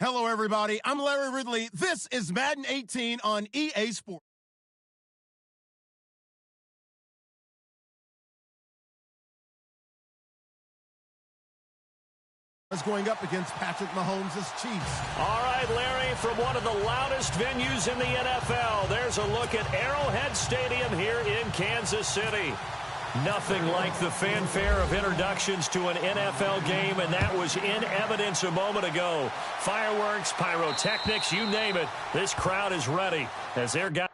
Hello, everybody. I'm Larry Ridley. This is Madden 18 on EA Sports. Going up against Patrick Mahomes' Chiefs. All right, Larry, from one of the loudest venues in the NFL, there's a look at Arrowhead Stadium here in Kansas City. Nothing like the fanfare of introductions to an NFL game, and that was in evidence a moment ago. Fireworks, pyrotechnics, you name it. This crowd is ready as their guys.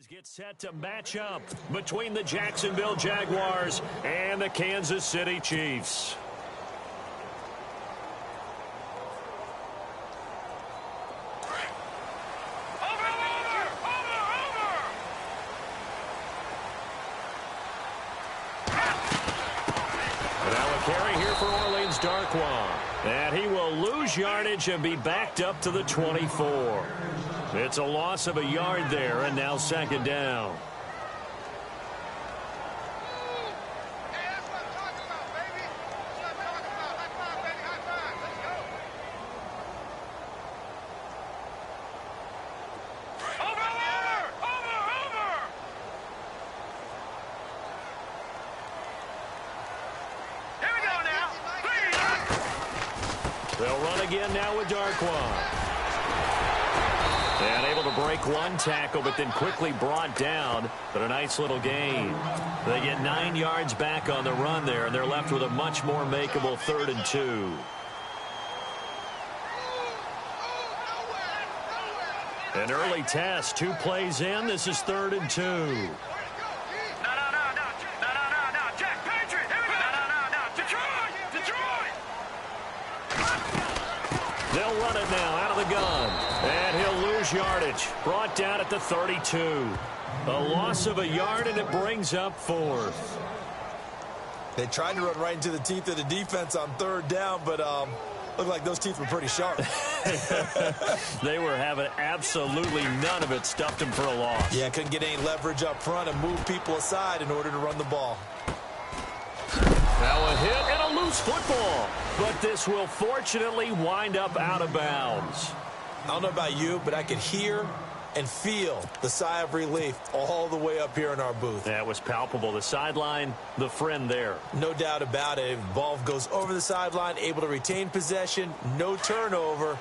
Get set to match up between the Jacksonville Jaguars and the Kansas City Chiefs. Now a carry here for Orleans Darkwa. And he will lose yardage and be backed up to the 24. It's a loss of a yard there, and now second down. They'll run again now with Darkwa. And able to break one tackle, but then quickly brought down. But a nice little gain. They get 9 yards back on the run there, and they're left with a much more makeable 3rd and 2. An early test, 2 plays in. This is 3rd and 2. They'll run it now out of the gun. And he'll lose yardage. Brought down at the 32. A loss of a yard, and it brings up 4th. They tried to run right into the teeth of the defense on 3rd down, but looked like those teeth were pretty sharp. They were having absolutely none of it. Stuffed him for a loss. Yeah, couldn't get any leverage up front and move people aside in order to run the ball. Now a hit and a loose football. But this will fortunately wind up out of bounds. I don't know about you, but I could hear and feel the sigh of relief all the way up here in our booth. That was palpable. The sideline, the friend there. No doubt about it. Ball goes over the sideline, able to retain possession, no turnover.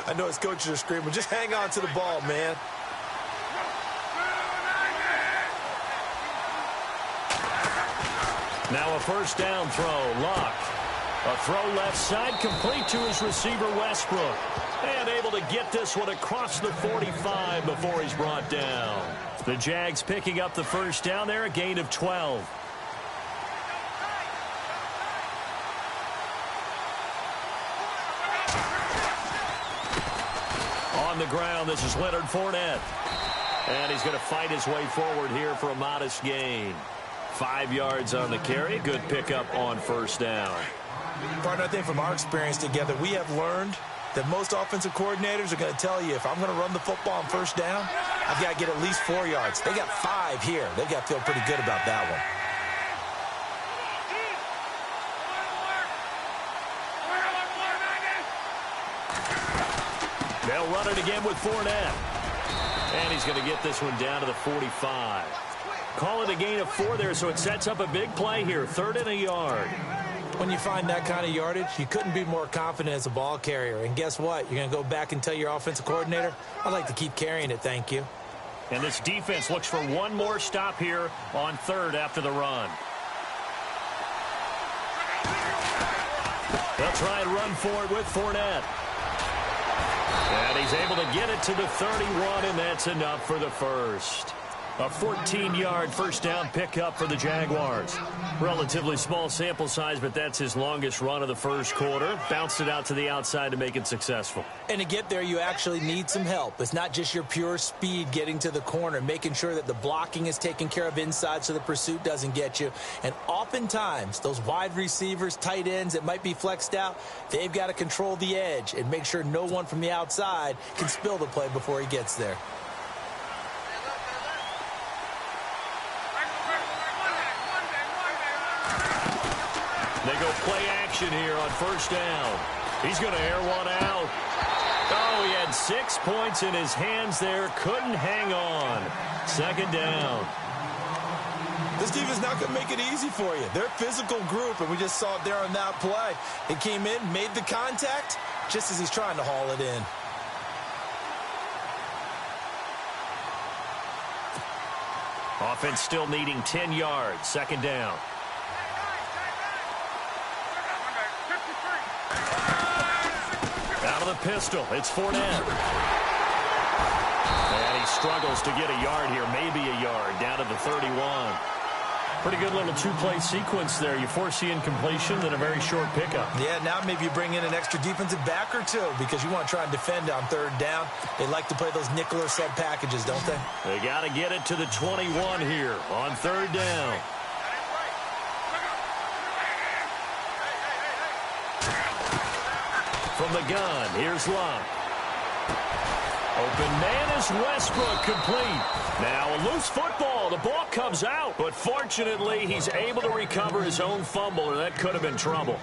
I know his coaches are screaming, just hang on to the ball, man. Now a first down throw. Luck. A throw left side, complete to his receiver, Westbrook. And able to get this one across the 45 before he's brought down. The Jags picking up the first down there, a gain of 12. On the ground, this is Leonard Fournette. And he's going to fight his way forward here for a modest gain. 5 yards on the carry. Good pickup on first down. Partner, I think from our experience together, we have learned that most offensive coordinators are going to tell you, if I'm going to run the football on first down, I've got to get at least 4 yards. They got 5 here. They've got to feel pretty good about that one. They'll run it again with Fournette. And he's going to get this one down to the 45. Call it a gain of 4 there, so it sets up a big play here. 3rd and a yard. When you find that kind of yardage, you couldn't be more confident as a ball carrier. And guess what? You're going to go back and tell your offensive coordinator, I'd like to keep carrying it, thank you. And this defense looks for one more stop here on 3rd after the run. They'll try and run for it with Fournette. And he's able to get it to the 31, and that's enough for the first. A 14-yard first down pickup for the Jaguars. Relatively small sample size, but that's his longest run of the first quarter. Bounced it out to the outside to make it successful. And to get there, you actually need some help. It's not just your pure speed getting to the corner, making sure that the blocking is taken care of inside so the pursuit doesn't get you. And oftentimes, those wide receivers, tight ends that might be flexed out, they've got to control the edge and make sure no one from the outside can spill the play before he gets there. They go play action here on first down. He's going to air one out. Oh, he had 6 points in his hands there. Couldn't hang on. Second down. This defense is not going to make it easy for you. They're a physical group, and we just saw it there on that play. It came in, made the contact, just as he's trying to haul it in. Offense still needing 10 yards. Second down. Out of the pistol, it's Fournette. And he struggles to get a yard here, maybe a yard, down to the 31. Pretty good little two-play sequence there. You force the incompletion, then a very short pickup. Yeah, now maybe you bring in an extra defensive back or two because you want to try and defend on third down. They like to play those nickel or sub packages, don't they? They got to get it to the 21 here on third down. From the gun, here's Love. Open man is Westbrook, complete. Now a loose football. The ball comes out, but fortunately he's able to recover his own fumble, or that could have been trouble.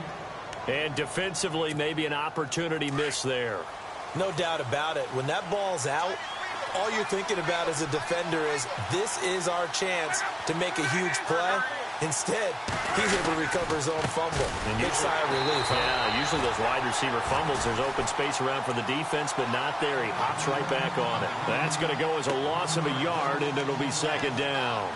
And defensively, maybe an opportunity missed there. No doubt about it. When that ball's out, all you're thinking about as a defender is, this is our chance to make a huge play. Instead, he's able to recover his own fumble. Big sigh of relief. Yeah, usually those wide receiver fumbles, there's open space around for the defense, but not there. He hops right back on it. That's going to go as a loss of a yard, and it'll be second down.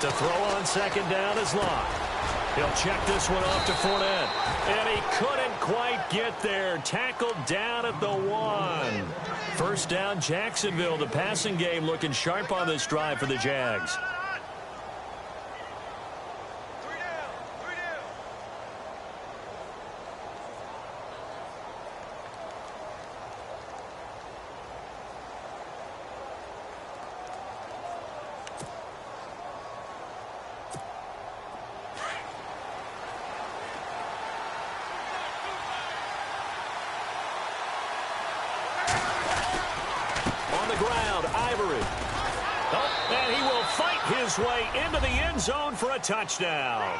To throw on second down is Locke. He'll check this one off to Fournette. And he couldn't quite get there. Tackled down at the 1. First down, Jacksonville. The passing game looking sharp on this drive for the Jags. Way into the end zone for a touchdown.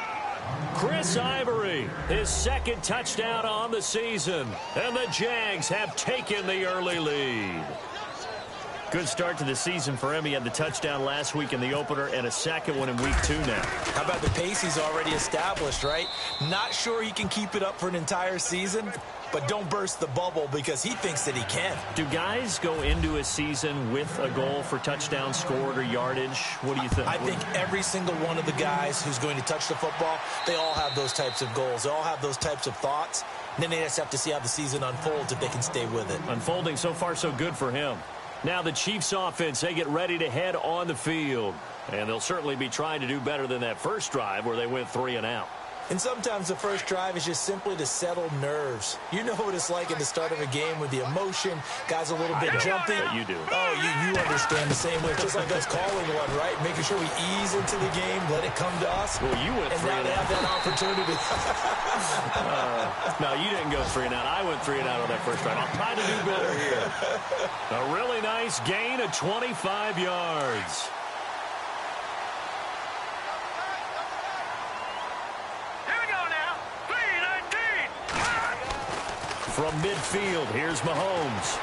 Chris Ivory, his second touchdown on the season, and the Jags have taken the early lead. Good start to the season for him. He had the touchdown last week in the opener and a second one in week 2 now. How about the pace he's already established, right? Not sure he can keep it up for an entire season, but don't burst the bubble because he thinks that he can. Do guys go into a season with a goal for touchdown scored or yardage? What do you think? I think every single one of the guys who's going to touch the football, they all have those types of goals. They all have those types of thoughts. And then they just have to see how the season unfolds if they can stay with it. Unfolding so far so good for him. Now the Chiefs offense, they get ready to head on the field. And they'll certainly be trying to do better than that first drive where they went 3 and out. And sometimes the first drive is just simply to settle nerves. You know what it's like at the start of a game with the emotion, guys a little bit jumpy. But you do. Oh, you understand the same way. Just like us calling one, right? Making sure we ease into the game, let it come to us. Well, you went 3 and out. And now they have that opportunity. No, you didn't go 3 and out. I went 3 and out on that first drive. I'll try to do better here. A really nice gain of 25 yards. From midfield, here's Mahomes.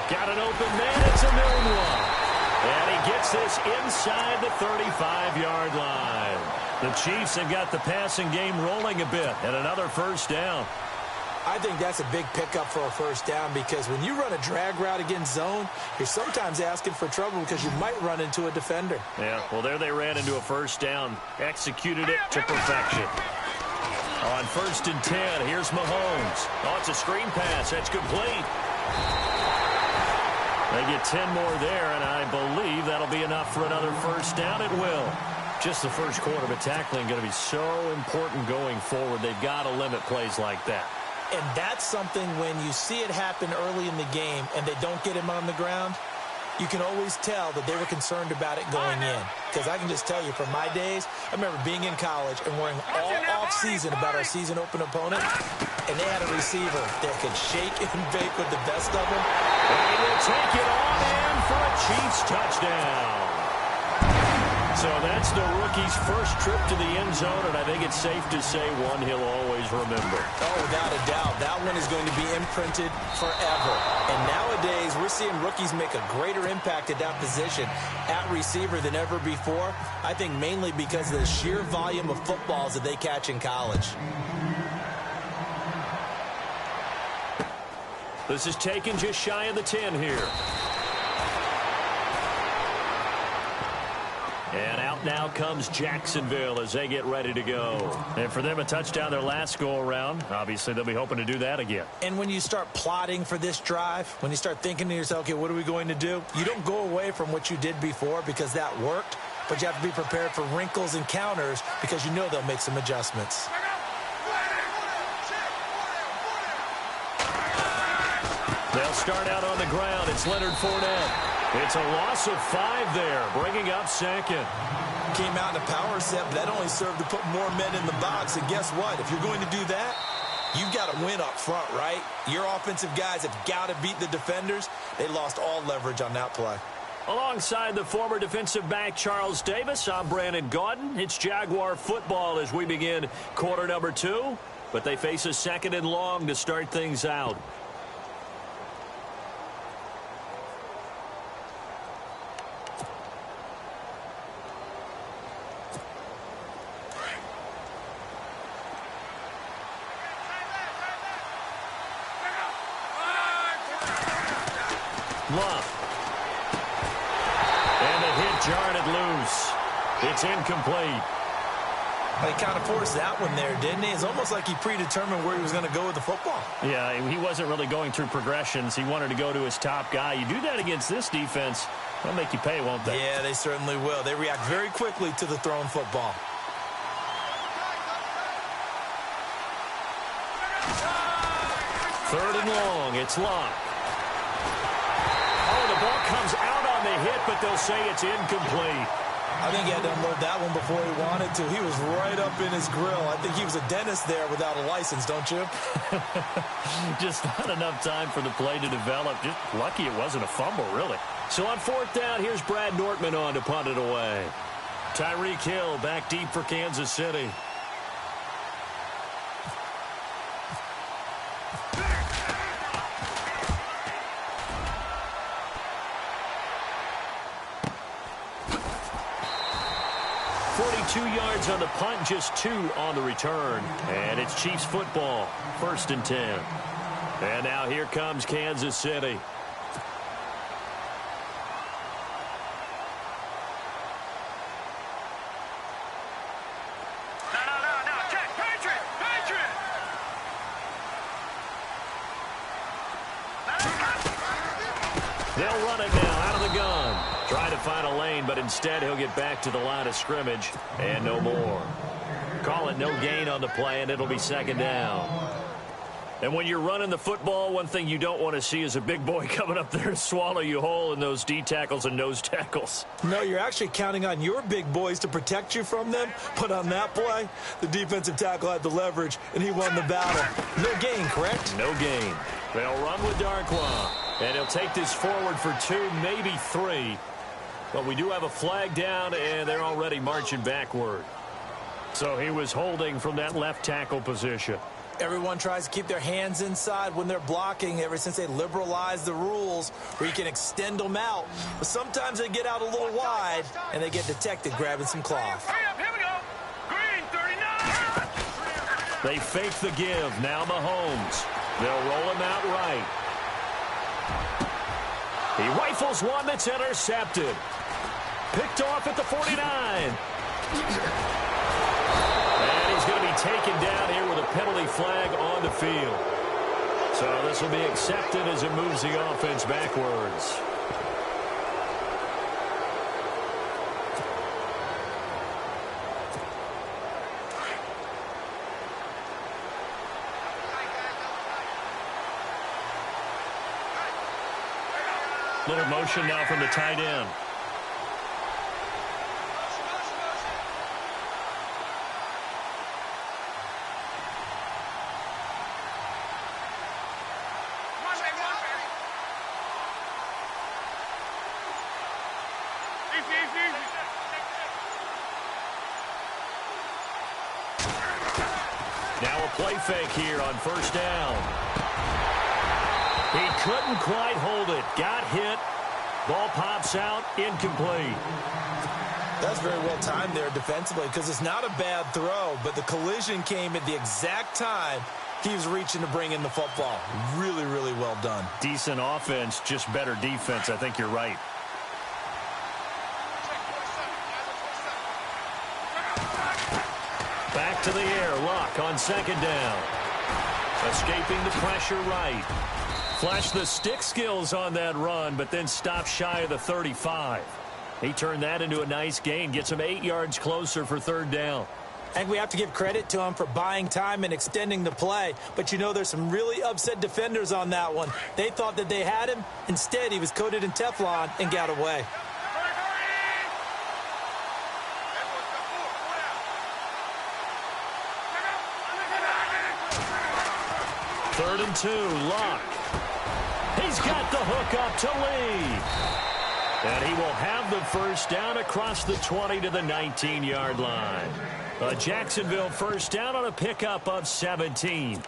Got an open man, it's a known one. And he gets this inside the 35-yard line. The Chiefs have got the passing game rolling a bit, and another first down. I think that's a big pickup for a first down because when you run a drag route against zone, you're sometimes asking for trouble because you might run into a defender. Yeah, well, there they ran into a first down. Executed it to perfection. On 1st and 10, here's Mahomes. Oh, it's a screen pass. That's complete. They get 10 more there, and I believe that'll be enough for another first down. It will. Just the first quarter, but tackling going to be so important going forward. They've got to limit plays like that. And that's something when you see it happen early in the game and they don't get him on the ground, you can always tell that they were concerned about it going in. Because I can just tell you from my days, I remember being in college and worrying all off-season about our season open opponent, and they had a receiver that could shake and bake with the best of them. And he'll take it on in for a Chiefs touchdown. So that's the rookie's first trip to the end zone, and I think it's safe to say one he'll always remember. Oh, without a doubt. That one is going to be imprinted forever. And nowadays, we're seeing rookies make a greater impact at that position at receiver than ever before. I think mainly because of the sheer volume of footballs that they catch in college. This is taken just shy of the 10 here. And out now comes Jacksonville as they get ready to go. And for them, a touchdown their last go-around. Obviously, they'll be hoping to do that again. And when you start plotting for this drive, when you start thinking to yourself, okay, what are we going to do? You don't go away from what you did before because that worked, but you have to be prepared for wrinkles and counters because you know they'll make some adjustments. They'll start out on the ground. It's Leonard Fournette. It's a loss of 5 there, bringing up second. Came out in a power set, but that only served to put more men in the box. And guess what? If you're going to do that, you've got to win up front, right? Your offensive guys have got to beat the defenders. They lost all leverage on that play. Alongside the former defensive back Charles Davis, I'm Brandon Gaudin. It's Jaguar football as we begin quarter number 2. But they face a 2nd and long to start things out. Love. And the hit jarred it loose. It's incomplete. He kind of forced that one there, didn't he? It's almost like he predetermined where he was going to go with the football. Yeah, he wasn't really going through progressions. He wanted to go to his top guy. You do that against this defense, they'll make you pay, won't they? Yeah, they certainly will. They react very quickly to the thrown football. Third and long. It's Locke. The ball comes out on the hit, but they'll say it's incomplete. I think he had to unload that one before he wanted to. He was right up in his grill. I think he was a dentist there without a license, don't you? Just not enough time for the play to develop. Just lucky it wasn't a fumble, really. So on 4th down, here's Brad Nortman on to punt it away. Tyreek Hill back deep for Kansas City. Yards on the punt, just 2 on the return. And it's Chiefs football, 1st and 10. And now here comes Kansas City. They'll run it now out of the gun. Trying to find a lane, but instead he'll get back to the line of scrimmage and no more. Call it no gain on the play, and it'll be 2nd down. And when you're running the football, one thing you don't want to see is a big boy coming up there to swallow you whole in those D tackles and nose tackles. No, you're actually counting on your big boys to protect you from them. But on that play, the defensive tackle had the leverage, and he won the battle. No gain, correct? No gain. They'll run with Darkwa, and he'll take this forward for 2, maybe 3. But we do have a flag down, and they're already marching backward. So he was holding from that left tackle position. Everyone tries to keep their hands inside when they're blocking ever since they liberalized the rules where you can extend them out. But sometimes they get out a little wide, and they get detected grabbing some cloth. The They fake the give. Now Mahomes. They'll roll him out right. He rifles one that's intercepted. Picked off at the 49. And he's going to be taken down here with a penalty flag on the field. So this will be accepted as it moves the offense backwards. Little motion now from the tight end. Now a play fake here on first down. He couldn't quite hold it. Got hit. Ball pops out. Incomplete. That's very well timed there defensively because it's not a bad throw, but the collision came at the exact time he was reaching to bring in the football. Really, really well done. Decent offense, just better defense. I think you're right. Back to the air. Luck on second down. Escaping the pressure right. Flashed the stick skills on that run, but then stopped shy of the 35. He turned that into a nice gain. Gets him 8 yards closer for third down. I think we have to give credit to him for buying time and extending the play. But, you know, there's some really upset defenders on that one. They thought that they had him. Instead, he was coated in Teflon and got away. Third and 2, Luck. He's got the hook up to Lee. And he will have the first down across the 20 to the 19-yard line. A Jacksonville first down on a pickup of 17.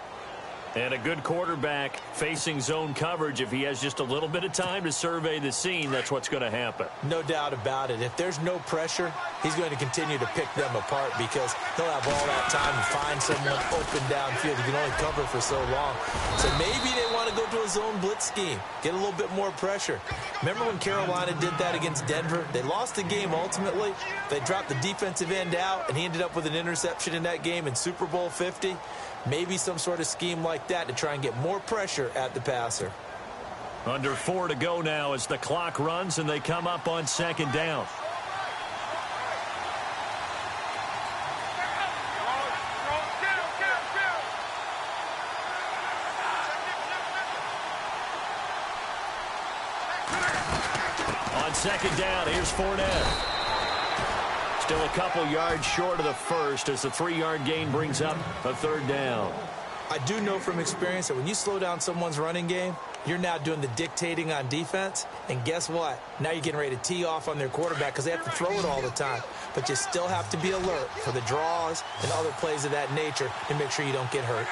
And a good quarterback facing zone coverage. If he has just a little bit of time to survey the scene, that's what's going to happen. No doubt about it. If there's no pressure, he's going to continue to pick them apart because he'll have all that time to find someone open downfield. He can only cover for so long. So maybe they want to go to a zone blitz scheme, get a little bit more pressure. Remember when Carolina did that against Denver? They lost the game ultimately. They dropped the defensive end out, and he ended up with an interception in that game in Super Bowl 50. Maybe some sort of scheme like that to try and get more pressure at the passer. Under 4 to go now as the clock runs and they come up on second down. On second down, here's Fournette. Still a couple yards short of the first as the 3-yard gain brings up a third down. I do know from experience that when you slow down someone's running game, you're now doing the dictating on defense. And guess what? Now you're getting ready to tee off on their quarterback because they have to throw it all the time. But you still have to be alert for the draws and other plays of that nature to make sure you don't get hurt.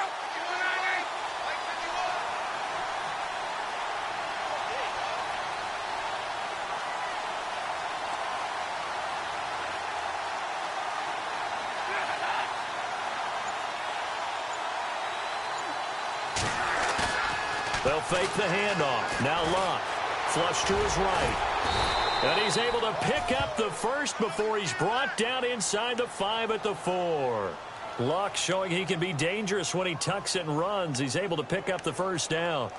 They'll fake the handoff. Now Luck. Flush to his right. And he's able to pick up the first before he's brought down inside the 5 at the 4. Luck showing he can be dangerous when he tucks it and runs. He's able to pick up the first down.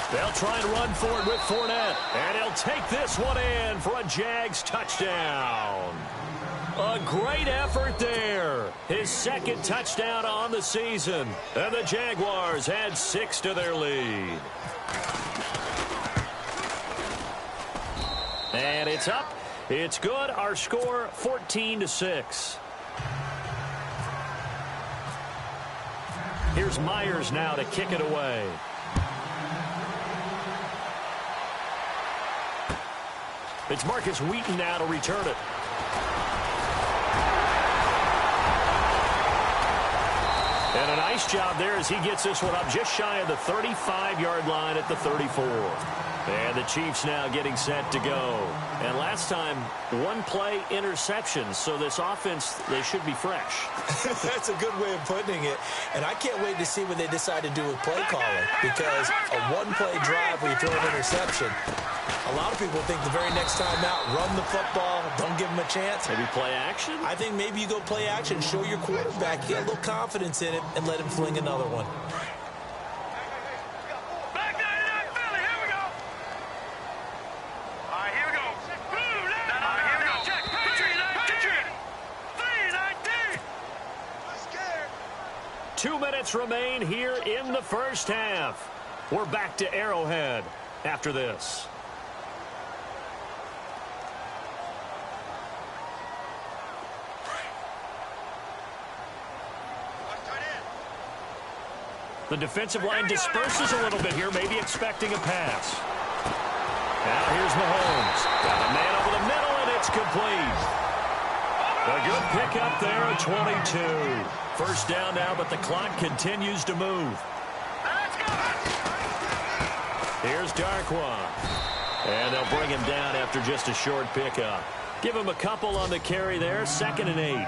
They'll try and run for it with Fournette. And he'll take this one in for a Jags touchdown. A great effort there. His second touchdown on the season. And the Jaguars add 6 to their lead. And it's up. It's good. Our score 14-6. Here's Myers now to kick it away. It's Marcus Wheaton now to return it. And a nice job there as he gets this one up just shy of the 35-yard line at the 34. And the Chiefs now getting set to go. And last time, one-play interceptions. So this offense, they should be fresh. That's a good way of putting it. And I can't wait to see what they decide to do with play calling. Because a one-play drive where you throw an interception, a lot of people think the very next time out, run the football, don't give them a chance. Maybe play action? I think maybe you go play action, show your quarterback, get a little confidence in it, and let him fling another one. Remain here in the first half. We're back to Arrowhead after this. The defensive line disperses a little bit here, maybe expecting a pass. Now here's Mahomes. Got a man over the middle, and it's complete. A good pickup there at 22. First down now, but the clock continues to move. Here's Darkwa. And they'll bring him down after just a short pickup. Give him a couple on the carry there, 2nd and 8.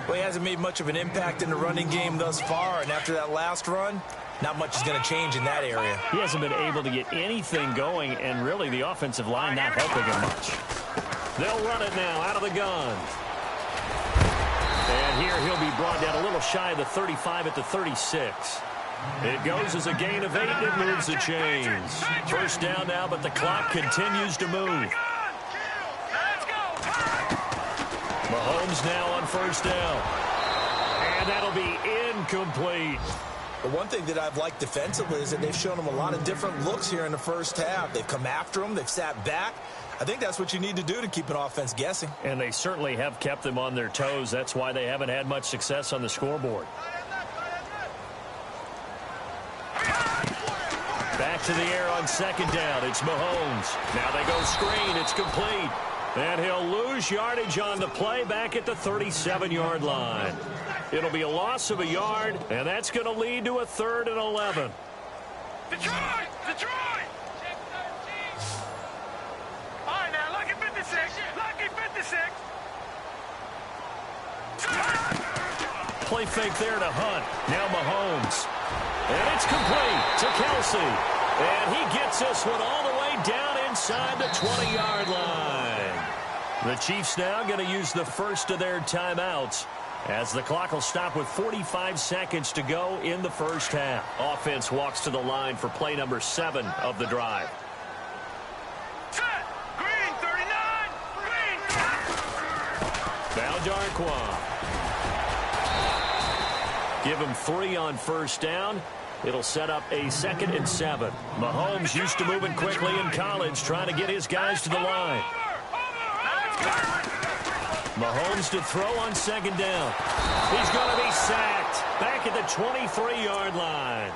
Well, he hasn't made much of an impact in the running game thus far, and after that last run, not much is going to change in that area. He hasn't been able to get anything going, and really the offensive line not helping him much. They'll run it now out of the gun. And here he'll be brought down a little shy of the 35 at the 36. It goes as a gain of 8, and it moves the chains. First down now, but the clock continues to move. Mahomes now on first down. And that'll be incomplete. The one thing that I've liked defensively is that they've shown him a lot of different looks here in the first half. They've come after him. They've sat back. I think that's what you need to do to keep an offense guessing. And they certainly have kept them on their toes. That's why they haven't had much success on the scoreboard. Back to the air on second down. It's Mahomes. Now they go screen. It's complete. And he'll lose yardage on the play back at the 37-yard line. It'll be a loss of a yard, and that's going to lead to a 3rd and 11. Detroit! Detroit! All right, now, lucky 56. Lucky 56. Play fake there to Hunt. Now Mahomes. And it's complete to Kelsey. And he gets this one all the way down inside the 20-yard line. The Chiefs now going to use the first of their timeouts as the clock will stop with 45 seconds to go in the first half. Offense walks to the line for play number 7 of the drive. Set. Green 39. Green. Now Darkwa. Give him 3 on first down. It'll set up a 2nd and 7. Mahomes used to moving quickly in college, trying to get his guys to the line. Mahomes to throw on second down. He's going to be sacked back at the 23-yard line.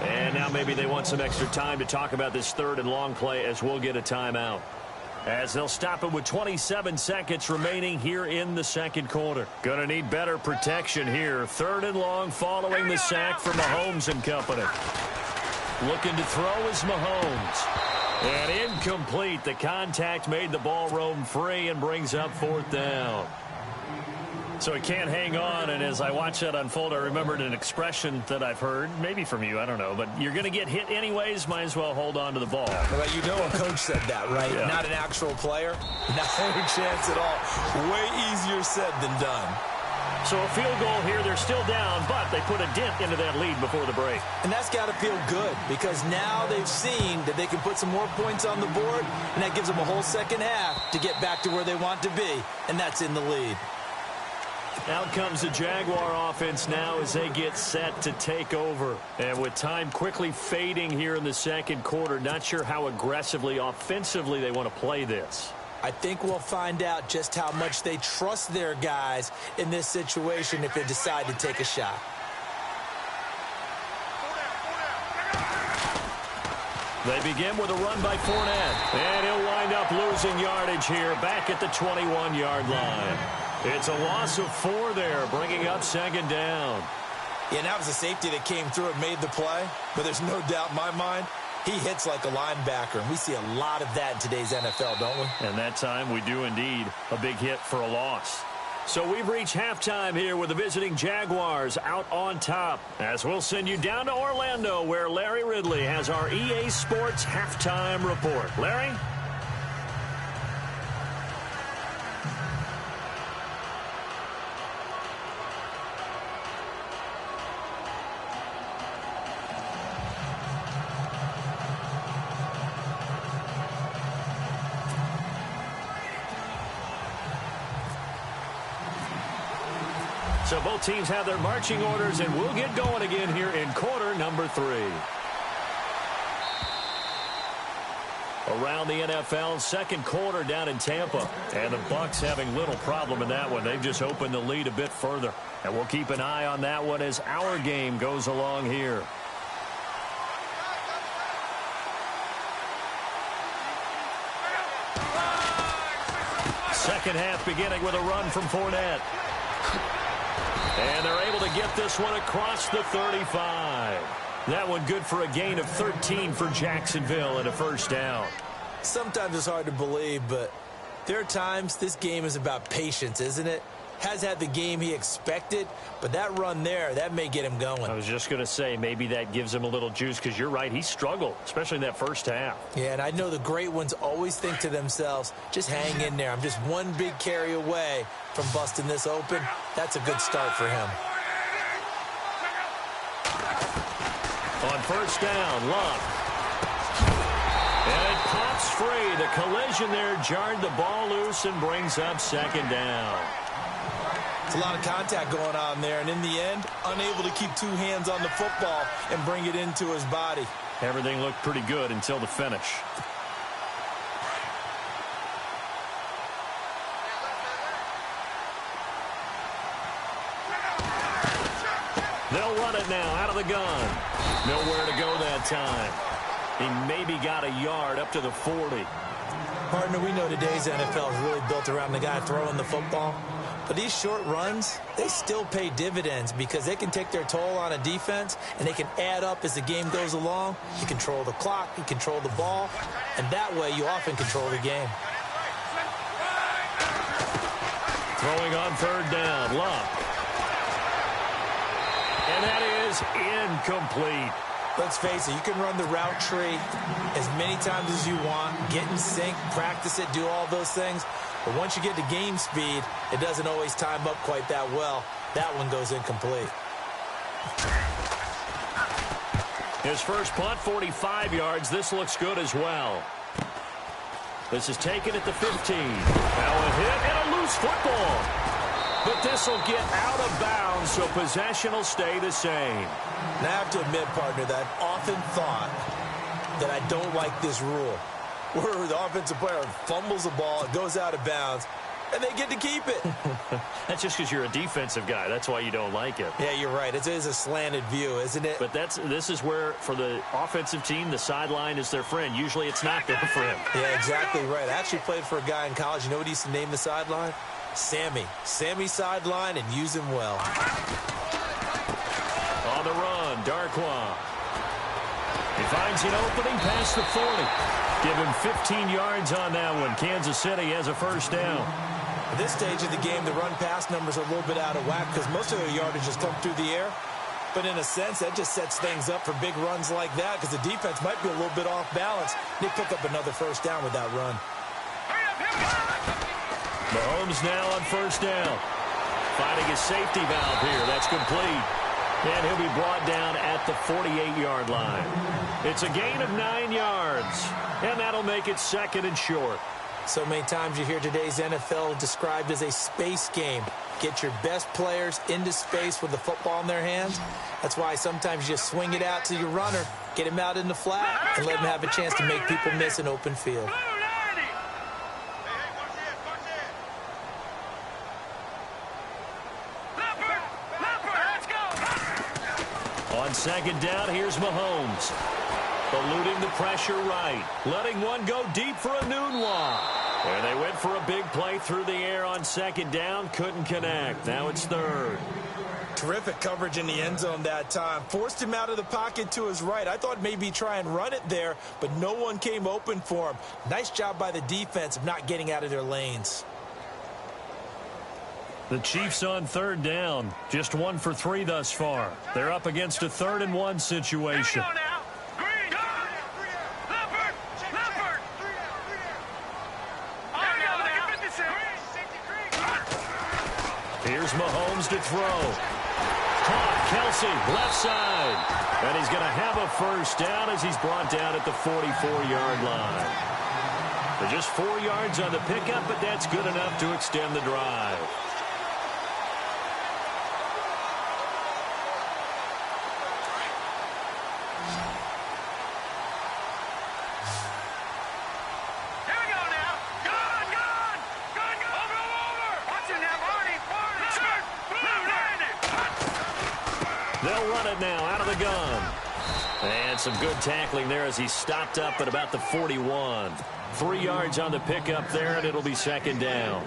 And now maybe they want some extra time to talk about this 3rd and long play as we'll get a timeout. As they'll stop it with 27 seconds remaining here in the second quarter. Going to need better protection here. 3rd and long following the sack for Mahomes and company. Looking to throw is Mahomes. And incomplete. The contact made the ball roam free and brings up 4th down. So he can't hang on, and as I watch that unfold, I remembered an expression that I've heard, maybe from you, I don't know, but you're going to get hit anyways, might as well hold on to the ball. Well, you know a coach said that, right? Yeah. Not an actual player. Not any chance at all. Way easier said than done. So a field goal here, they're still down, but they put a dent into that lead before the break. And that's got to feel good because now they've seen that they can put some more points on the board, and that gives them a whole second half to get back to where they want to be, and that's in the lead. Out comes the Jaguar offense now as they get set to take over. And with time quickly fading here in the second quarter, not sure how aggressively, offensively they want to play this. I think we'll find out just how much they trust their guys in this situation if they decide to take a shot. They begin with a run by Fournette. And he'll wind wind up losing yardage here back at the 21-yard line. It's a loss of 4 there, bringing up second down. Yeah, and that was a safety that came through and made the play. But there's no doubt in my mind, he hits like a linebacker. And we see a lot of that in today's NFL, don't we? And that time we do indeed. A big hit for a loss. So we've reached halftime here with the visiting Jaguars out on top. As we'll send you down to Orlando, where Larry Ridley has our EA Sports halftime report. Larry? So both teams have their marching orders, and we'll get going again here in quarter number 3. Around the NFL, second quarter down in Tampa. And the Bucs having little problem in that one. They've just opened the lead a bit further. And we'll keep an eye on that one as our game goes along here. Second half beginning with a run from Fournette. And they're able to get this one across the 35. That one good for a gain of 13 for Jacksonville and a first down. Sometimes it's hard to believe, but there are times this game is about patience, isn't it? Has had the game he expected, but that run there, that may get him going. I was just going to say, maybe that gives him a little juice, because you're right, he struggled, especially in that first half. Yeah, and I know the great ones always think to themselves, just hang in there. I'm just one big carry away from busting this open. That's a good start for him. On first down, Love. And it pops free. The collision there jarred the ball loose and brings up second down. It's a lot of contact going on there, and in the end, unable to keep 2 hands on the football and bring it into his body. Everything looked pretty good until the finish. They'll run it now out of the gun. Nowhere to go that time. He maybe got a yard up to the 40. Partner, we know today's NFL is really built around the guy throwing the football. But these short runs, they still pay dividends because they can take their toll on a defense, and they can add up as the game goes along. You control the clock, you control the ball, and that way you often control the game. Throwing on third down, Love. And that is incomplete. Let's face it, you can run the route tree as many times as you want, get in sync, practice it, do all those things. But once you get to game speed, it doesn't always time up quite that well. That one goes incomplete. His first punt, 45 yards. This looks good as well. This is taken at the 15. Now a hit and a loose football. But this will get out of bounds, so possession will stay the same. And I have to admit, partner, that I've often thought that I don't like this rule, where the offensive player fumbles the ball, it goes out of bounds, and they get to keep it. That's just because you're a defensive guy. That's why you don't like it. Yeah, you're right. It is a slanted view, isn't it? But this is where, for the offensive team, the sideline is their friend. Usually it's not their friend. Yeah, exactly right. I actually played for a guy in college. You know what he used to name the sideline? Sammy. Sammy sideline, and use him well. On the run, Darkwa. He finds an opening past the 40. Give him 15 yards on that one. Kansas City has a first down. At this stage of the game, the run-pass numbers are a little bit out of whack because most of their yardage has come through the air. But in a sense, that just sets things up for big runs like that because the defense might be a little bit off balance. They pick up another first down with that run. Mahomes now on first down. Finding his safety valve here. That's complete. And he'll be brought down at the 48-yard line. It's a gain of 9 yards. And that'll make it second and short. So many times you hear today's NFL described as a space game. Get your best players into space with the football in their hands. That's why sometimes you just swing it out to your runner, get him out in the flat, and let him have a chance to make people miss an open field. On second down, here's Mahomes. Eluding the pressure right. Letting one go deep for a noon one. And they went for a big play through the air on second down. Couldn't connect. Now it's third. Terrific coverage in the end zone that time. Forced him out of the pocket to his right. I thought maybe try and run it there, but no one came open for him. Nice job by the defense of not getting out of their lanes. The Chiefs on third down. Just 1 for 3 thus far. They're up against a 3rd and 1 situation. Here's Mahomes to throw. Caught, Kelsey, left side. And he's going to have a first down as he's brought down at the 44-yard line. They're just 4 yards on the pickup, but that's good enough to extend the drive. They'll run it now out of the gun. And some good tackling there as he stopped up at about the 41. 3 yards on the pickup there, and it'll be second down.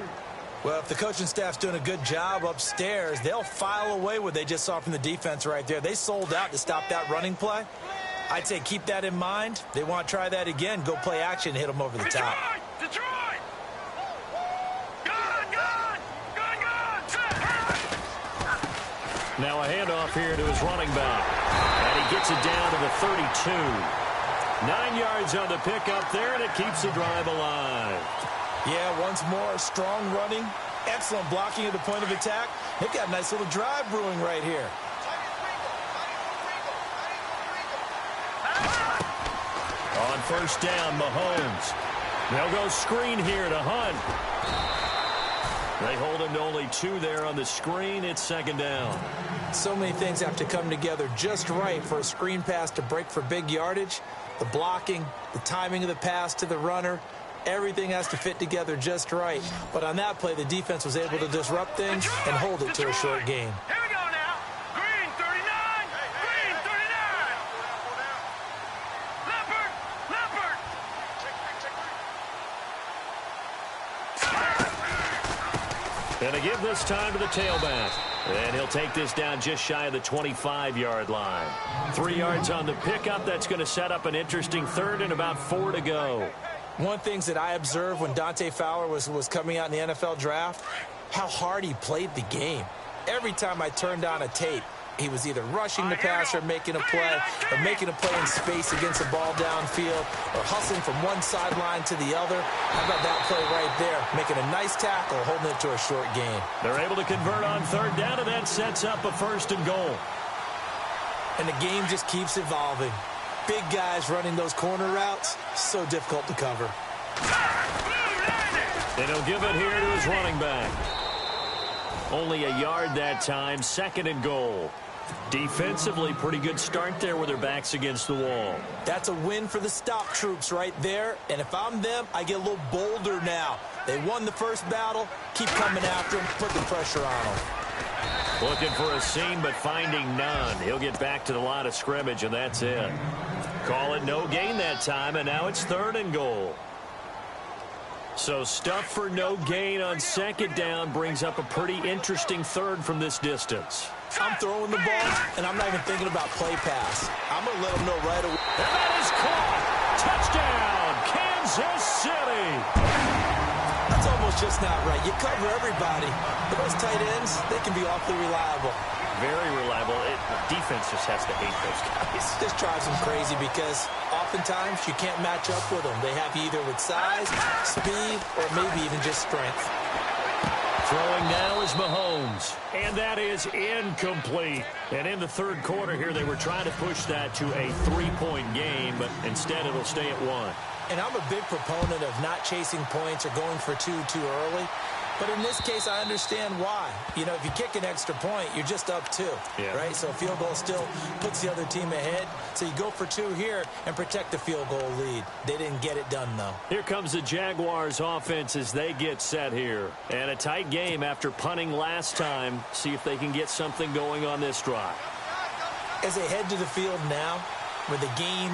Well, if the coaching staff's doing a good job upstairs, they'll file away what they just saw from the defense right there. They sold out to stop that running play. I'd say keep that in mind. They want to try that again. Go play action and hit them over the top. Detroit! Now a handoff here to his running back. And he gets it down to the 32. 9 yards on the pickup there, and it keeps the drive alive. Yeah, once more, strong running, excellent blocking at the point of attack. They've got a nice little drive brewing right here. On first down, Mahomes. They'll go screen here to Hunt. They hold him to only 2 there on the screen. It's second down. So many things have to come together just right for a screen pass to break for big yardage. The blocking, the timing of the pass to the runner, everything has to fit together just right. But on that play, the defense was able to disrupt things and hold it to a short game. Here we go now. Green 39. Green 39. Leopard. And they give this time to the tailback. And he'll take this down just shy of the 25-yard line. 3 yards on the pickup. That's going to set up an interesting third and about 4 to go. One of the things that I observed when Dante Fowler was coming out in the NFL draft, how hard he played the game. Every time I turned on a tape, he was either rushing the passer, making a play, or making a play in space against a ball downfield, or hustling from one sideline to the other. How about that play right there? Making a nice tackle, holding it to a short gain. They're able to convert on third down, and that sets up a 1st and goal. And the game just keeps evolving. Big guys running those corner routes, so difficult to cover. And he'll give it here to his running back. Only a yard that time, 2nd and goal. Defensively, pretty good start there with their backs against the wall. That's a win for the stop troops right there. And if I'm them, I get a little bolder now. They won the first battle. Keep coming after them. Put the pressure on them. Looking for a seam, but finding none. He'll get back to the line of scrimmage, and that's it. Call it no gain that time, and now it's 3rd and goal. So stuff for no gain on second down brings up a pretty interesting third from this distance. I'm throwing the ball, and I'm not even thinking about play pass. I'm going to let them know right away. And that is caught. Touchdown, Kansas City. That's almost just not right. You cover everybody, but those tight ends, they can be awfully reliable. Very reliable. Defense just has to hate those guys. This drives them crazy because oftentimes you can't match up with them. They have you either with size, speed, or maybe even just strength. Throwing now is Mahomes, and that is incomplete. And in the third quarter here, they were trying to push that to a 3-point game, but instead it'll stay at 1. And I'm a big proponent of not chasing points or going for 2 too early. But in this case, I understand why. You know, if you kick an extra point, you're just up 2, right? So a field goal still puts the other team ahead. So you go for 2 here and protect the field goal lead. They didn't get it done, though. Here comes the Jaguars offense as they get set here. And a tight game after punting last time. See if they can get something going on this drive. As they head to the field now, with the game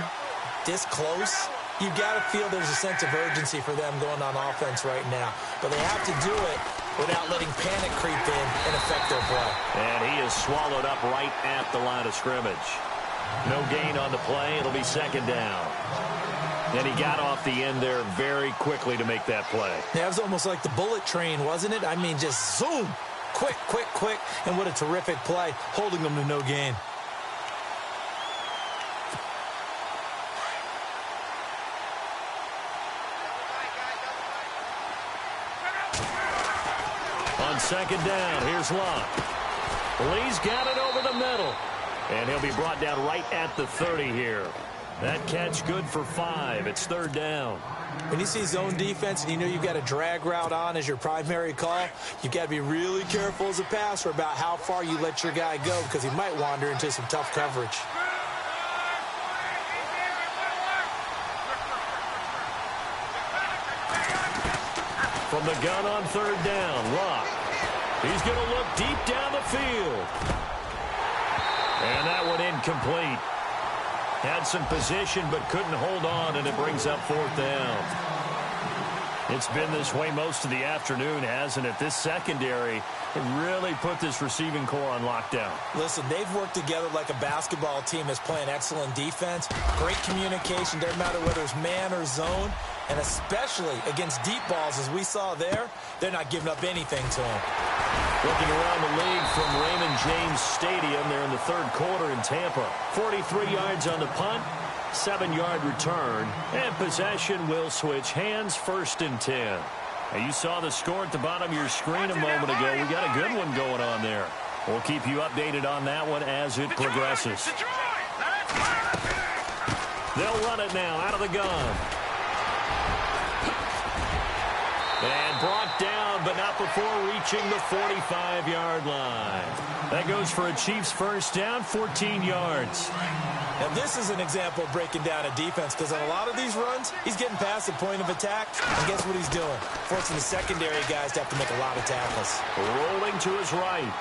this close, you've got to feel there's a sense of urgency for them going on offense right now. But they have to do it without letting panic creep in and affect their play. And he is swallowed up right at the line of scrimmage. No gain on the play. It'll be second down. And he got off the end there very quickly to make that play. That was almost like the bullet train, wasn't it? I mean, just zoom. Quick, quick, quick. And what a terrific play, holding them to no gain. On second down, here's Locke. Lee's got it over the middle. And he'll be brought down right at the 30 here. That catch good for 5. It's third down. When you see zone defense and you know you've got a drag route on as your primary call, you've got to be really careful as a passer about how far you let your guy go because he might wander into some tough coverage. From the gun on third down, Locke. He's going to look deep down the field. And that one incomplete. Had some position but couldn't hold on, and it brings up fourth down. It's been this way most of the afternoon, hasn't it? This secondary really put this receiving core on lockdown. Listen, they've worked together like a basketball team that's playing excellent defense. Great communication, doesn't matter whether it's man or zone. And especially against deep balls, as we saw there, they're not giving up anything to them. Looking around the league from Raymond James Stadium, they're in the third quarter in Tampa. 43 yards on the punt, 7-yard return, and possession will switch hands, first and 10. Now, you saw the score at the bottom of your screen a moment ago. We got a good one going on there. We'll keep you updated on that one as it progresses. They'll run it now out of the gun. And brought down, but not before reaching the 45-yard line. That goes for a Chiefs first down, 14 yards. Now, this is an example of breaking down a defense because on a lot of these runs, he's getting past the point of attack, and guess what he's doing? Forcing the secondary guys to have to make a lot of tackles. Rolling to his right.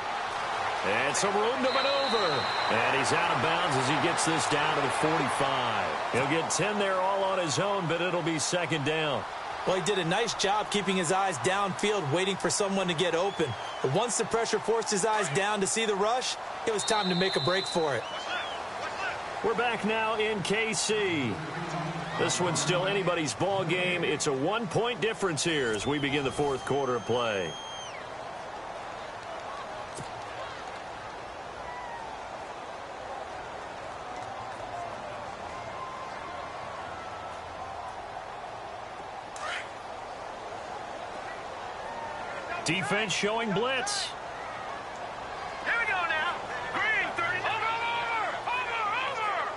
And some room to maneuver. And he's out of bounds as he gets this down to the 45. He'll get 10 there all on his own, but it'll be second down. Well, he did a nice job keeping his eyes downfield, waiting for someone to get open. But once the pressure forced his eyes down to see the rush, it was time to make a break for it. We're back now in KC. This one's still anybody's ball game. It's a 1-point difference here as we begin the fourth quarter of play. Defense showing blitz. Here we go now. Green, 30. Over.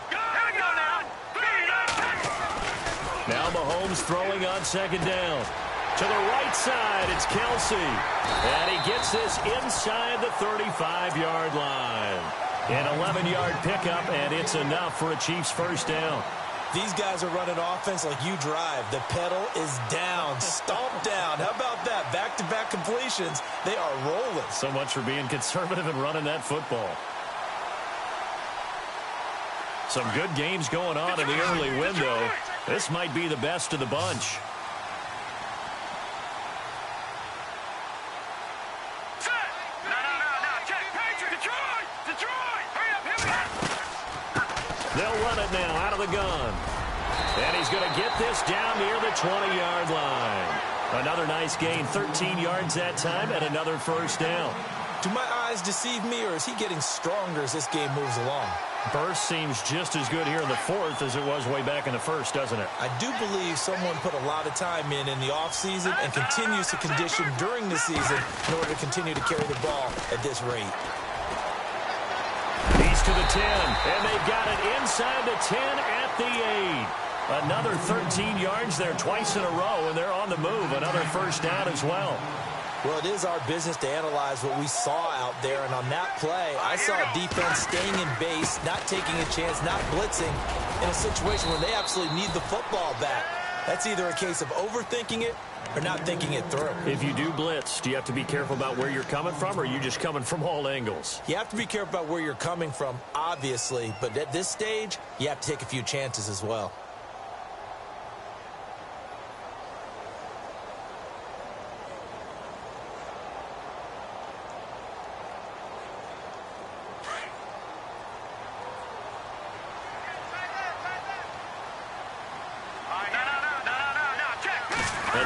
Here we go now. Green. Now Mahomes throwing on second down. To the right side, it's Kelsey. And he gets this inside the 35-yard line. An 11-yard pickup, and it's enough for a Chiefs first down. These guys are running offense like you drive. The pedal is down, stomped down. How about that? Back-to-back completions. They are rolling. So much for being conservative and running that football. Some good games going on in the early window. This might be the best of the bunch. They'll run it now out of the gun. And he's going to get this down near the 20-yard line. Another nice gain, 13 yards that time, and another first down. Do my eyes deceive me, or is he getting stronger as this game moves along? Burst seems just as good here in the fourth as it was way back in the first, doesn't it? I do believe someone put a lot of time in the offseason and continues to condition during the season in order to continue to carry the ball at this rate. He's to the 10, and they've got it inside the 10 at the 8. Another 13 yards there twice in a row, and they're on the move. Another first down as well. Well, it is our business to analyze what we saw out there, and on that play, I saw a defense staying in base, not taking a chance, not blitzing, in a situation where they absolutely need the football back. That's either a case of overthinking it or not thinking it through. If you do blitz, do you have to be careful about where you're coming from, or are you just coming from all angles? You have to be careful about where you're coming from, obviously, but at this stage, you have to take a few chances as well.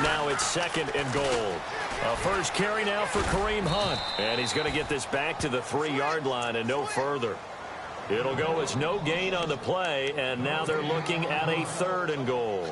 now it's 2nd and goal. First carry now for Kareem Hunt. And he's going to get this back to the 3-yard line and no further. It'll go as no gain on the play, and now they're looking at a 3rd and goal.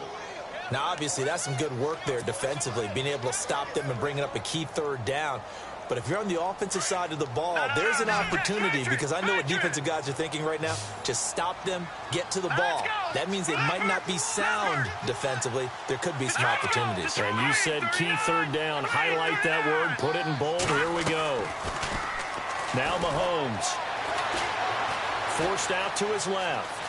Now, obviously, that's some good work there defensively, being able to stop them and bringing up a key 3rd down. But if you're on the offensive side of the ball, there's an opportunity, because I know what defensive guys are thinking right now. Just stop them, get to the ball. That means they might not be sound defensively. There could be some opportunities. And you said key 3rd down. Highlight that word, put it in bold. Here we go. Now Mahomes. Forced out to his left.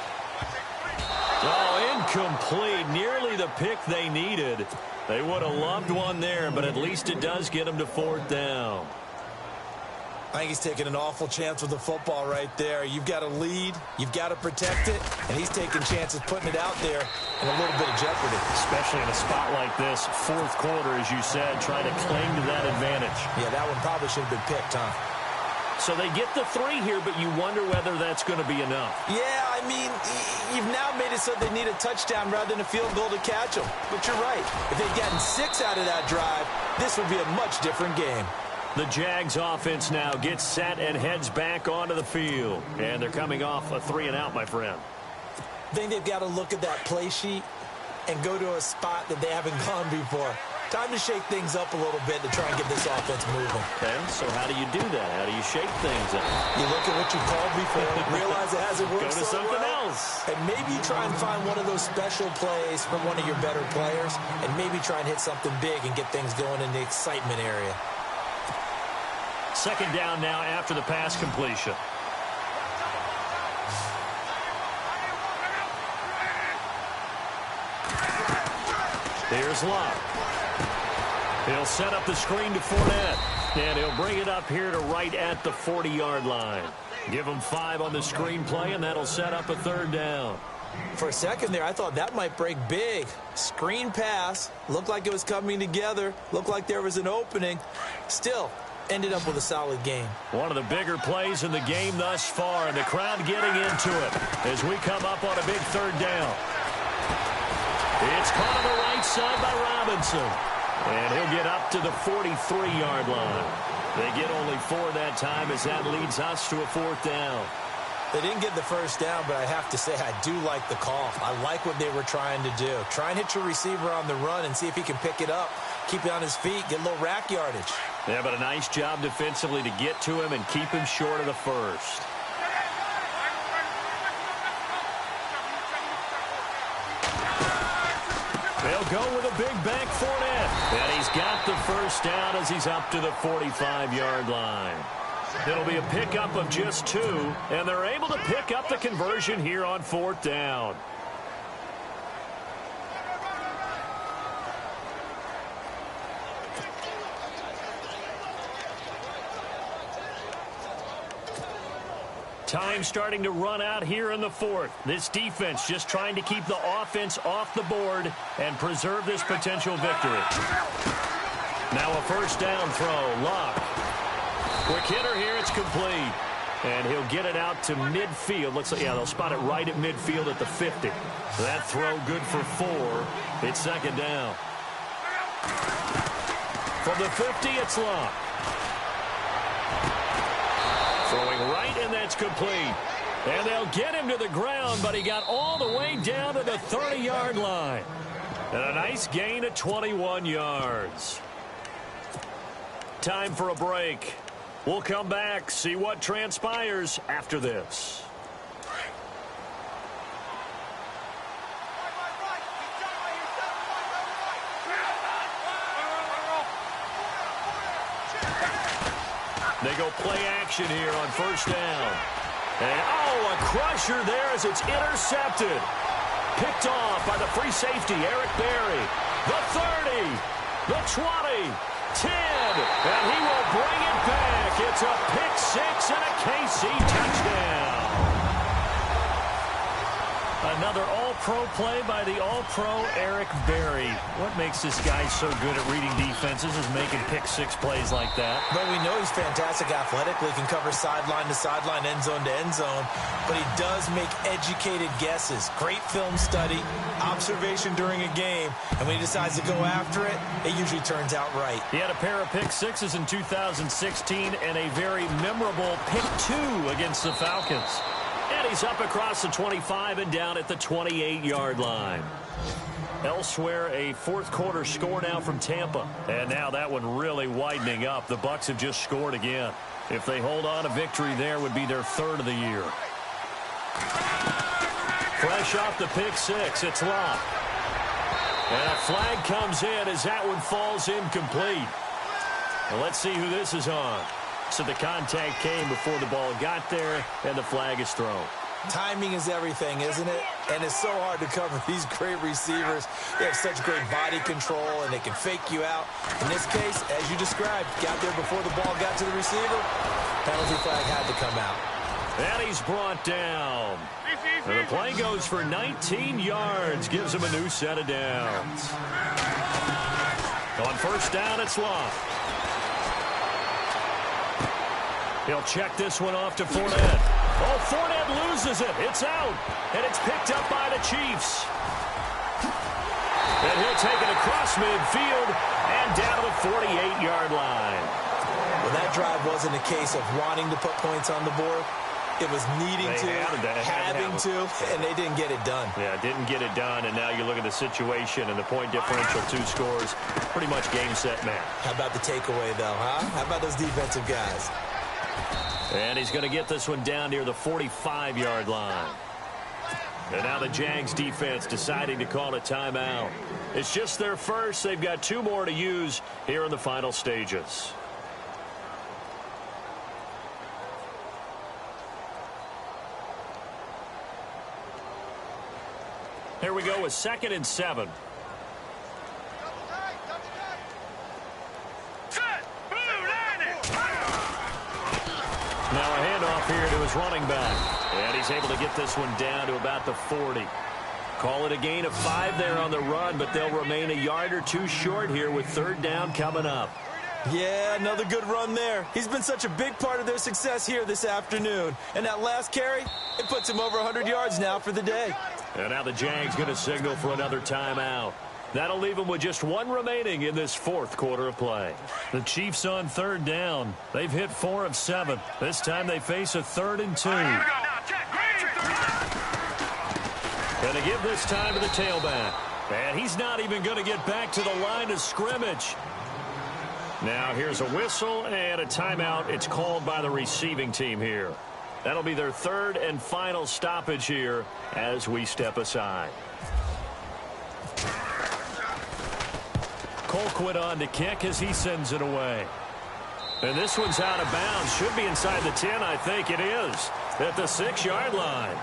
Oh, incomplete. Nearly the pick they needed. They would have loved one there, but at least it does get them to 4th down. I think he's taking an awful chance with the football right there. You've got to lead, you've got to protect it, and he's taking chances putting it out there in a little bit of jeopardy. Especially in a spot like this, 4th quarter, as you said, trying to cling to that advantage. Yeah, that one probably should have been picked, huh? So they get the 3 here, but you wonder whether that's going to be enough. Yeah, I mean, you've now made it so they need a touchdown rather than a field goal to catch them. But you're right. If they'd gotten 6 out of that drive, this would be a much different game. The Jags offense now gets set and heads back onto the field. And they're coming off a 3-and-out, my friend. I think they've got to look at that play sheet and go to a spot that they haven't gone before. Time to shake things up a little bit to try and get this offense moving. Okay, so how do you do that? How do you shake things up? You look at what you called before, realize it hasn't worked Go to so something well, else. and maybe try and find one of those special plays from one of your better players, and maybe try and hit something big and get things going in the excitement area. 2nd down now after the pass completion. Here's Locke. He'll set up the screen to Fournette, and he'll bring it up here to right at the 40-yard line. Give him 5 on the screen play, and that'll set up a 3rd down. For a second there, I thought that might break big. Screen pass, looked like it was coming together, looked like there was an opening. Still, ended up with a solid game. One of the bigger plays in the game thus far, and the crowd getting into it as we come up on a big 3rd down. It's caught on the right side by Robinson. And he'll get up to the 43-yard line. They get only 4 that time as that leads us to a 4th down. They didn't get the first down, but I have to say I do like the call. I like what they were trying to do. Try and hit your receiver on the run and see if he can pick it up, keep it on his feet, get a little rack yardage. Yeah, but a nice job defensively to get to him and keep him short of the first. They'll go with a big bank Fournette. And he's got the first down as he's up to the 45-yard line. It'll be a pickup of just 2, and they're able to pick up the conversion here on 4th down. Time starting to run out here in the 4th. This defense just trying to keep the offense off the board and preserve this potential victory. Now a first down throw. Locke. Quick hitter here. It's complete. And he'll get it out to midfield. Looks like, yeah, they'll spot it right at midfield at the 50. That throw good for 4. It's 2nd down. From the 50, it's Locke. Throwing right, and that's complete. And they'll get him to the ground, but he got all the way down to the 30-yard line. And a nice gain of 21 yards. Time for a break. We'll come back, see what transpires after this. They go play action here on first down. And, oh, a crusher there as it's intercepted. Picked off by the free safety, Eric Berry. The 30, the 20, 10, and he will bring it back. It's a pick 6 and a KC touchdown. Another all-pro play by the all-pro Eric Berry. What makes this guy so good at reading defenses is making pick-six plays like that. Well, we know he's fantastic athletically, can cover sideline to sideline, end zone to end zone, but he does make educated guesses. Great film study, observation during a game, and when he decides to go after it, it usually turns out right. He had a pair of pick-sixes in 2016 and a very memorable pick-two against the Falcons. And he's up across the 25 and down at the 28-yard line. Elsewhere, a fourth-quarter score now from Tampa. And now that one really widening up. The Bucs have just scored again. If they hold on, a victory there would be their third of the year. Fresh off the pick-six, it's Lott. And a flag comes in as that one falls incomplete. Well, let's see who this is on. So the contact came before the ball got there, and the flag is thrown. Timing is everything, isn't it? And it's so hard to cover these great receivers. They have such great body control, and they can fake you out. In this case, as you described, got there before the ball got to the receiver. Penalty flag had to come out. And he's brought down. And the play goes for 19 yards, gives him a new set of downs. On first down, it's Lott. He'll check this one off to Fournette. Oh, Fournette loses it. It's out. And it's picked up by the Chiefs. And he'll take it across midfield and down to the 48-yard line. Well, that drive wasn't a case of wanting to put points on the board. It was needing to, having to, and they didn't get it done. Yeah, didn't get it done, and now you look at the situation and the point differential, 2 scores, pretty much game, set, match. How about the takeaway, though, huh? How about those defensive guys? And he's going to get this one down near the 45-yard line. And now the Jags defense deciding to call a timeout. It's just their first. They've got 2 more to use here in the final stages. Here we go with 2nd and 7. Now a handoff here to his running back. And he's able to get this one down to about the 40. Call it a gain of 5 there on the run, but they'll remain a yard or 2 short here with 3rd down coming up. Yeah, another good run there. He's been such a big part of their success here this afternoon. And that last carry, it puts him over 100 yards now for the day. And now the Jags going to signal for another timeout. That'll leave them with just 1 remaining in this 4th quarter of play. The Chiefs on 3rd down. They've hit 4 of 7. This time they face a 3rd and 2. Going to give this time to the tailback. And he's not even going to get back to the line of scrimmage. Now here's a whistle and a timeout. It's called by the receiving team here. That'll be their 3rd and final stoppage here as we step aside. Colquitt on to kick as he sends it away. And this one's out of bounds. Should be inside the 10, I think it is. At the 6-yard line.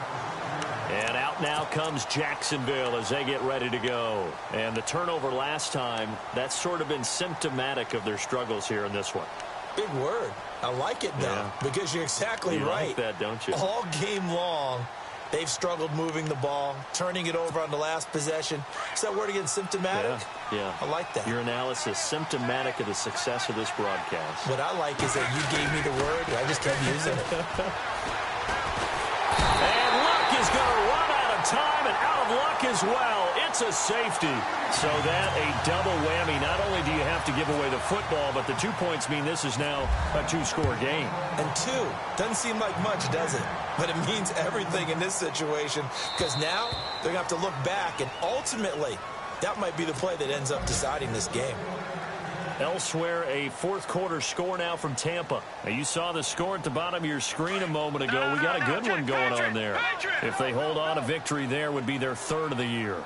And out now comes Jacksonville as they get ready to go. And the turnover last time, that's sort of been symptomatic of their struggles here in this one. Big word. I like it, though, because you're exactly right. You like that, don't you? All game long, they've struggled moving the ball, turning it over on the last possession. Is that word again, symptomatic? Yeah. I like that. Your analysis, symptomatic of the success of this broadcast. What I like is that you gave me the word, I just kept using it. And Luck is going to run out of time and out of luck as well. It's a safety. So that a double whammy. Not only do you have to give away the football, but the 2 points mean this is now a 2-score game. And 2 doesn't seem like much, does it? But it means everything in this situation, because now they're going to have to look back, and ultimately that might be the play that ends up deciding this game. Elsewhere, a 4th quarter score now from Tampa. Now, you saw the score at the bottom of your screen a moment ago. We got a good one going on there. If they hold on, a victory there would be their 3rd of the year.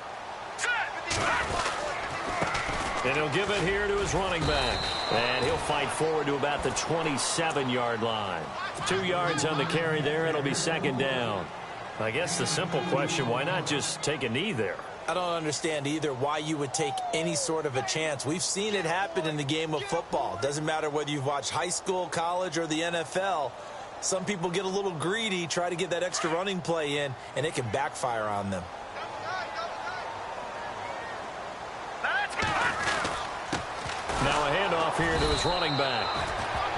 And he'll give it here to his running back. And he'll fight forward to about the 27-yard line. 2 yards on the carry there. It'll be 2nd down. I guess the simple question, why not just take a knee there? I don't understand either why you would take any sort of a chance. We've seen it happen in the game of football. Doesn't matter whether you've watched high school, college, or the NFL. Some people get a little greedy, try to get that extra running play in, and it can backfire on them. Now a handoff here to his running back.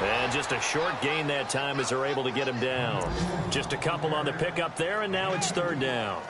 And just a short gain that time as they're able to get him down. Just a couple on the pickup there, and now it's third down.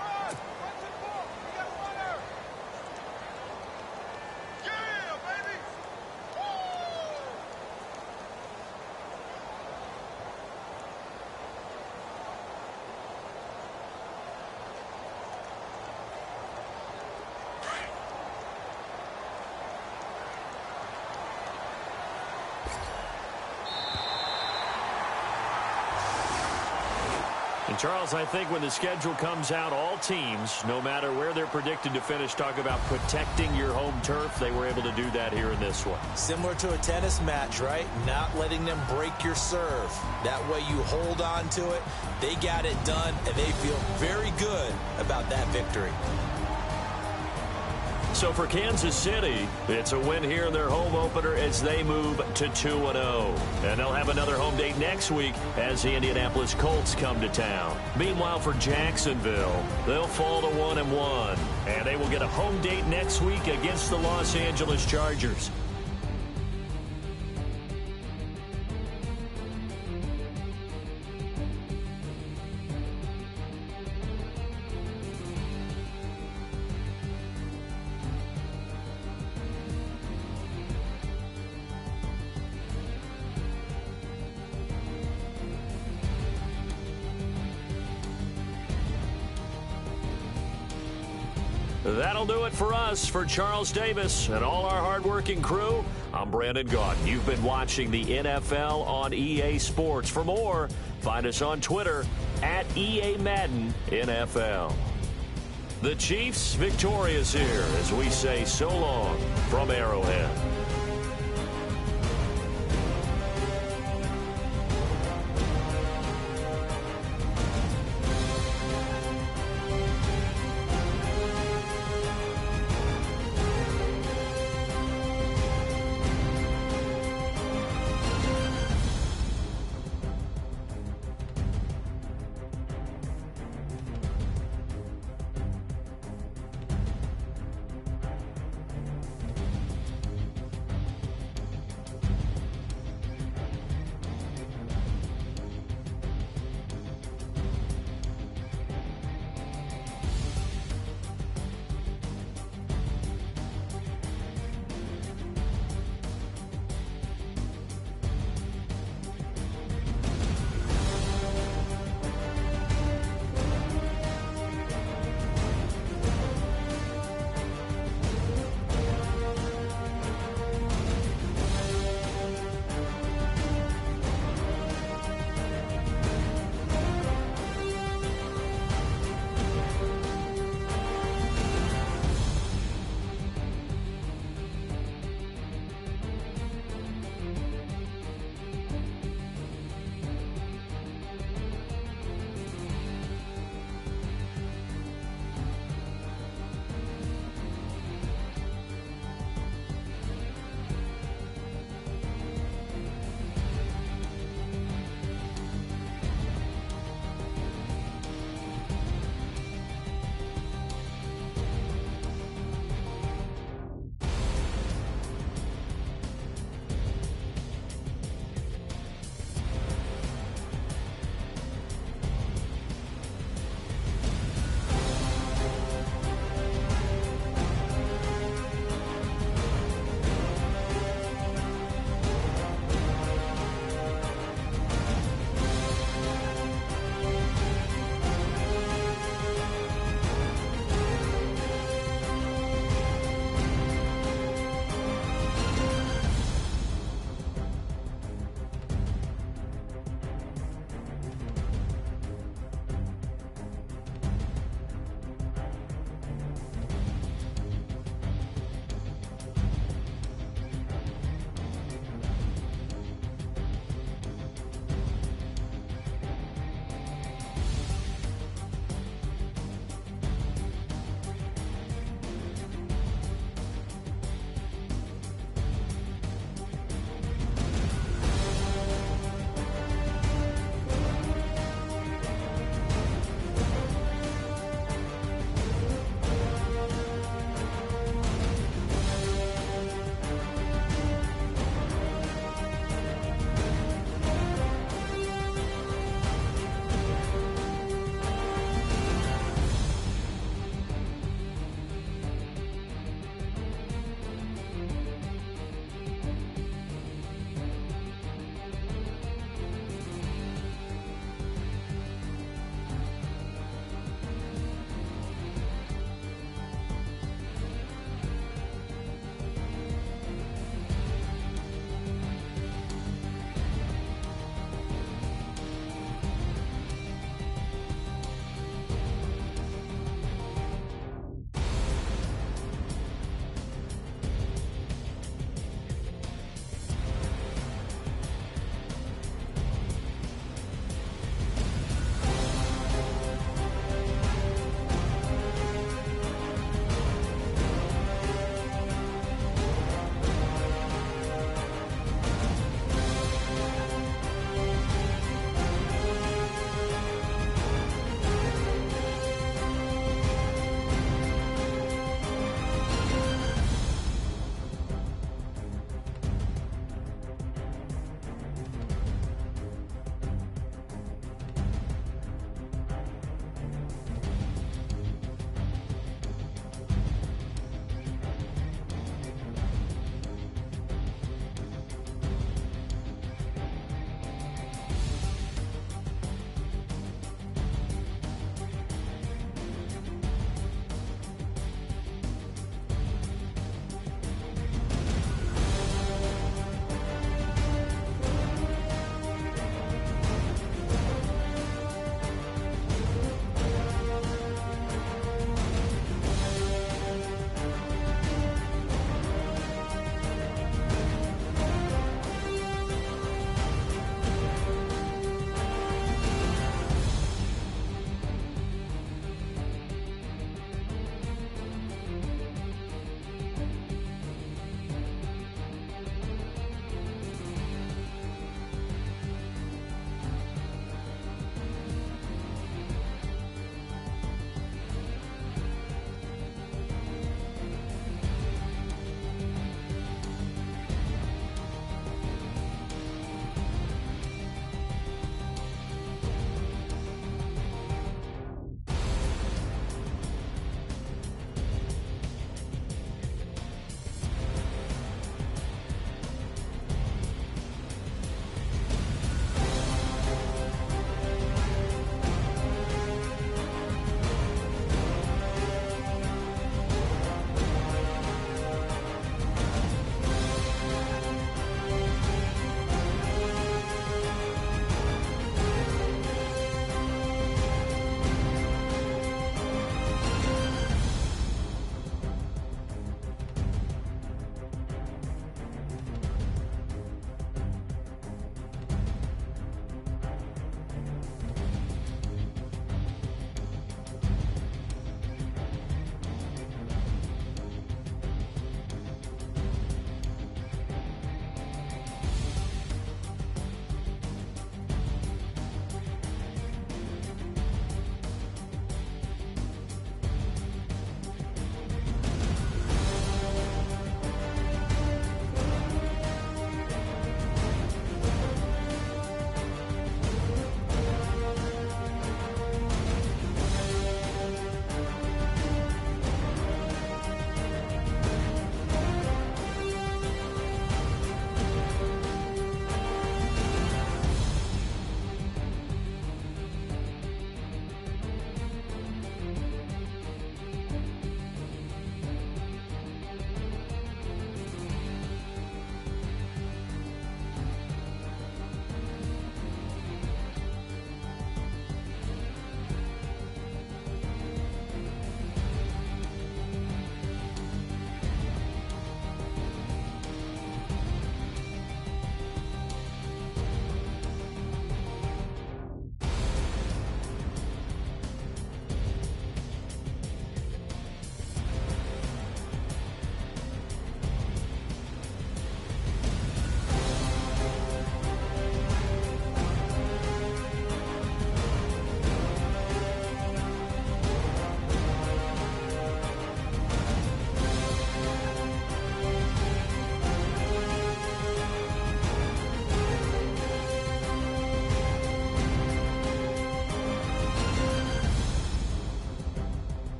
And Charles, I think when the schedule comes out, all teams, no matter where they're predicted to finish, talk about protecting your home turf. They were able to do that here in this one. Similar to a tennis match, right? Not letting them break your serve. That way you hold on to it. They got it done, and they feel very good about that victory. So for Kansas City, it's a win here in their home opener as they move to 2-0. And they'll have another home date next week as the Indianapolis Colts come to town. Meanwhile, for Jacksonville, they'll fall to 1-1. And they will get a home date next week against the Los Angeles Chargers. That'll do it for us. For Charles Davis and all our hardworking crew, I'm Brandon Gaudin. You've been watching the NFL on EA Sports. For more, find us on Twitter at EA Madden NFL. The Chiefs victorious here as we say so long from Arrowhead.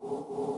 you.